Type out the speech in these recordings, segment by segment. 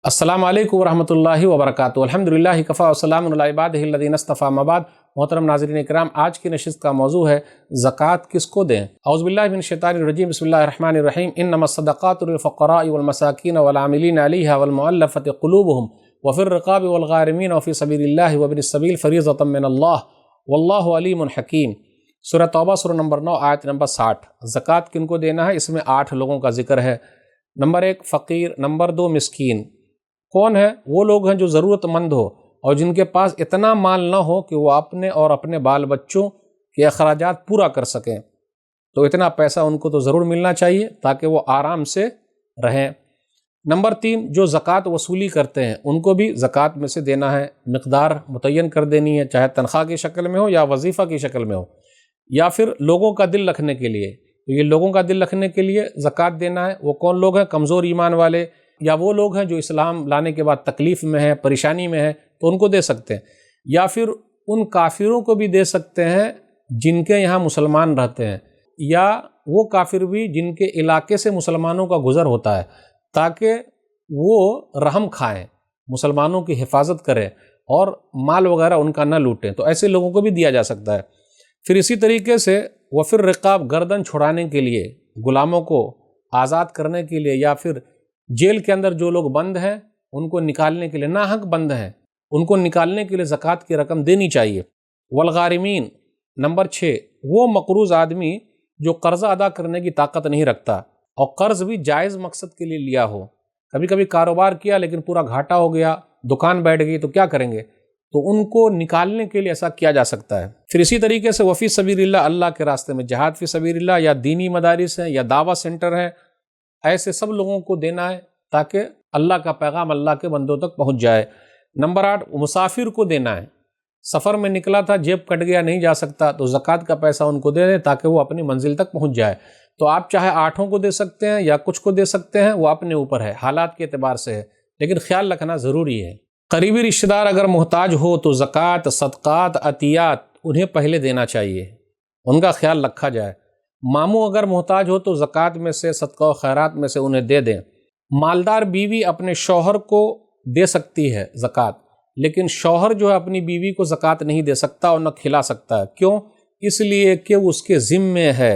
السلام علیکم ورحمۃ اللہ وبرکاتہ۔ الحمدللہ کفا وسلام علی عبادہ الذین اصطفیٰ، اما بعد۔ محترم ناظرین اکرام، آج کی نشست کا موضوع ہے زکوٰۃ کس کو دیں۔ اعوذ باللہ من الشیطان الرجیم، بسم اللہ الرحمن الرحیم۔ انما الصدقات للفقراء والمساکین والعاملین علیہا والمؤلفۃ قلوبہم وفی الرقاب والغارمین وفی سبیل اللہ وابن السبیل فریضۃ من اللہ واللہ علیم حکیم۔ سورہ توبہ سورہ نمبر 9 آیت نمبر 60۔ زکوٰۃ کن کو دینا ہے؟ اس میں 8 لوگوں کا ذکر ہے۔ نمبر 1 فقیر، نمبر 2 مسکین۔ کون ہے؟ وہ لوگ ہیں جو ضرورت مند ہو اور جن کے پاس اتنا مال نہ ہو کہ وہ اپنے اور اپنے بال بچوں کے اخراجات پورا کر سکیں، تو اتنا پیسہ ان کو تو ضرور ملنا چاہیے تاکہ وہ آرام سے رہیں۔ نمبر 3 جو زکوٰۃ وصولی کرتے ہیں ان کو بھی زکوٰۃ میں سے دینا ہے، مقدار متعین کر دینی ہے، چاہے تنخواہ کی شکل میں ہو یا وظیفہ کی شکل میں ہو، یا پھر لوگوں کا دل رکھنے کے لیے۔ تو یہ لوگوں کا دل رکھنے کے لیے زکوٰۃ دینا ہے۔ وہ کون لوگ ہیں؟ کمزور ایمان والے، یا وہ لوگ ہیں جو اسلام لانے کے بعد تکلیف میں ہیں، پریشانی میں ہیں، تو ان کو دے سکتے ہیں۔ یا پھر ان کافروں کو بھی دے سکتے ہیں جن کے یہاں مسلمان رہتے ہیں، یا وہ کافر بھی جن کے علاقے سے مسلمانوں کا گزر ہوتا ہے، تاکہ وہ رحم کھائیں، مسلمانوں کی حفاظت کریں اور مال وغیرہ ان کا نہ لوٹیں، تو ایسے لوگوں کو بھی دیا جا سکتا ہے۔ پھر اسی طریقے سے وفی الرقاب، گردن چھڑانے کے لیے، غلاموں کو آزاد کرنے کے لیے، یا پھر جیل کے اندر جو لوگ بند ہیں ان کو نکالنے کے لیے، ناحق بند ہیں ان کو نکالنے کے لیے زکوٰۃ کی رقم دینی چاہیے۔ والغارمین، نمبر 6 وہ مقروض آدمی جو قرضہ ادا کرنے کی طاقت نہیں رکھتا اور قرض بھی جائز مقصد کے لیے لیا ہو۔ کبھی کبھی کاروبار کیا لیکن پورا گھاٹا ہو گیا، دکان بیٹھ گئی، تو کیا کریں گے؟ تو ان کو نکالنے کے لیے ایسا کیا جا سکتا ہے۔ پھر اسی طریقے سے وفی سبیل اللہ، اللہ کے راستے میں جہاد فی سبیل اللہ، یا دینی مدارس ہیں یا دعویٰ سینٹر ہیں، ایسے سب لوگوں کو دینا ہے تاکہ اللہ کا پیغام اللہ کے بندوں تک پہنچ جائے۔ نمبر 8 مسافر کو دینا ہے۔ سفر میں نکلا تھا، جیب کٹ گیا، نہیں جا سکتا، تو زکوٰۃ کا پیسہ ان کو دے دیں تاکہ وہ اپنی منزل تک پہنچ جائے۔ تو آپ چاہے 8 کو دے سکتے ہیں یا کچھ کو دے سکتے ہیں، وہ اپنے اوپر ہے، حالات کے اعتبار سے ہے، لیکن خیال رکھنا ضروری ہے۔ قریبی رشتہ دار اگر محتاج ہو تو زکوٰۃ، صدقات، عطیات انہیں پہلے دینا چاہیے، ان کا خیال رکھا جائے۔ ماموں اگر محتاج ہو تو زکوٰۃ میں سے، صدقہ و خیرات میں سے انہیں دے دیں۔ مالدار بیوی اپنے شوہر کو دے سکتی ہے زکوٰۃ، لیکن شوہر جو ہے اپنی بیوی کو زکوٰۃ نہیں دے سکتا اور نہ کھلا سکتا ہے۔ کیوں؟ اس لیے کہ اس کے ذمے ہے،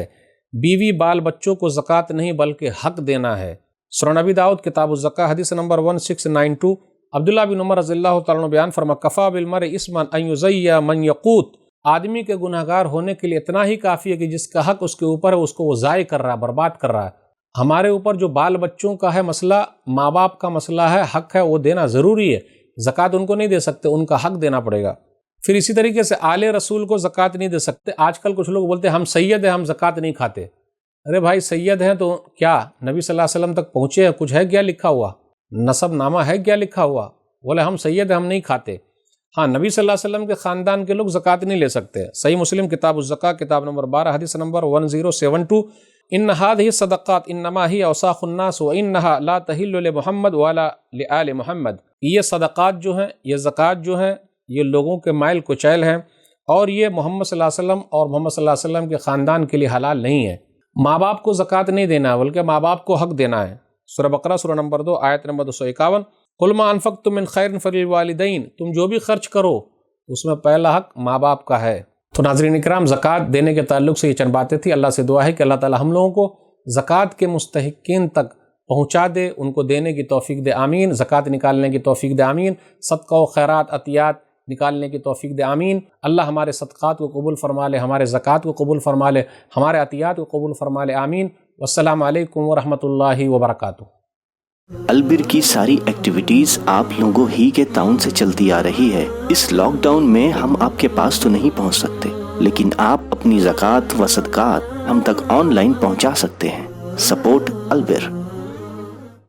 بیوی بال بچوں کو زکوٰۃ نہیں بلکہ حق دینا ہے۔ سنن ابی داؤد کتاب الزکاۃ حدیث نمبر 1692، عبداللہ بن عمر رضی اللہ تعالیٰ عنہ بیان فرما، کفا بالمرء اثما ان یضیع من یقوت، آدمی کے گناہگار ہونے کے لیے اتنا ہی کافی ہے کہ جس کا حق اس کے اوپر ہے اس کو وہ ضائع کر رہا ہے، برباد کر رہا ہے۔ ہمارے اوپر جو بال بچوں کا ہے مسئلہ، ماں باپ کا مسئلہ ہے، حق ہے، وہ دینا ضروری ہے۔ زکوٰۃ ان کو نہیں دے سکتے، ان کا حق دینا پڑے گا۔ پھر اسی طریقے سے آل رسول کو زکوٰۃ نہیں دے سکتے۔ آج کل کچھ لوگ بولتے ہیں ہم سید ہیں، ہم زکوٰۃ نہیں کھاتے۔ ارے بھائی سید ہیں تو کیا نبی صلی اللہ علیہ وسلم تک پہنچے ہیں؟ کچھ ہے کیا لکھا ہوا؟ نسب نامہ ہے کیا لکھا ہوا؟ بولے ہم سید ہیں، ہم نہیں کھاتے۔ ہاں، نبی صلی اللہ علیہ وسلم کے خاندان کے لوگ زکوٰۃ نہیں لے سکتے۔ صحیح مسلم کتاب الزکاۃ کتاب نمبر 12 حدیث نمبر 1072، ان هذه الصدقات انما هي اوساخ الناس وانها لا تحل لمحمد ولا لآل محمد۔ یہ صدقات جو ہیں، یہ زکوٰۃ جو ہیں، یہ لوگوں کے مائل کچیل ہیں، اور یہ محمد صلی اللہ علیہ وسلم اور محمد صلی اللہ علیہ وسلم کے خاندان کے لیے حلال نہیں ہے۔ ماں باپ کو زکوٰۃ نہیں دینا بلکہ ماں باپ کو حق دینا ہے۔ سورہ بقرہ سورہ نمبر 2 آیت نمبر 251، قل ما انفقتم من خیر فللوالدین، تم جو بھی خرچ کرو اس میں پہلا حق ماں باپ کا ہے۔ تو ناظرین اکرام، زکوٰۃ دینے کے تعلق سے یہ چند باتیں تھیں۔ اللہ سے دعا ہے کہ اللہ تعالی ہم لوگوں کو زکوٰۃ کے مستحقین تک پہنچا دے، ان کو دینے کی توفیق دے، آمین۔ زکوٰۃ نکالنے کی توفیق دے، آمین۔ صدقہ و خیرات، عطیات نکالنے کی توفیق دے، آمین۔ اللہ ہمارے صدقات کو قبول فرما لے، ہمارے زکوٰۃ کو قبول فرما لے، ہمارے عطیات کو قبول فرما لے، آمین۔ والسلام علیکم ورحمۃ اللہ وبرکاتہ۔ البر کی ساری ایکٹیویٹیز آپ لوگوں ہی کے تعاون سے چلتی آ رہی ہے۔ اس لاک ڈاؤن میں ہم آپ کے پاس تو نہیں پہنچ سکتے، لیکن آپ اپنی زکوٰۃ و صدقات ہم تک آن لائن پہنچا سکتے ہیں۔ سپورٹ البر۔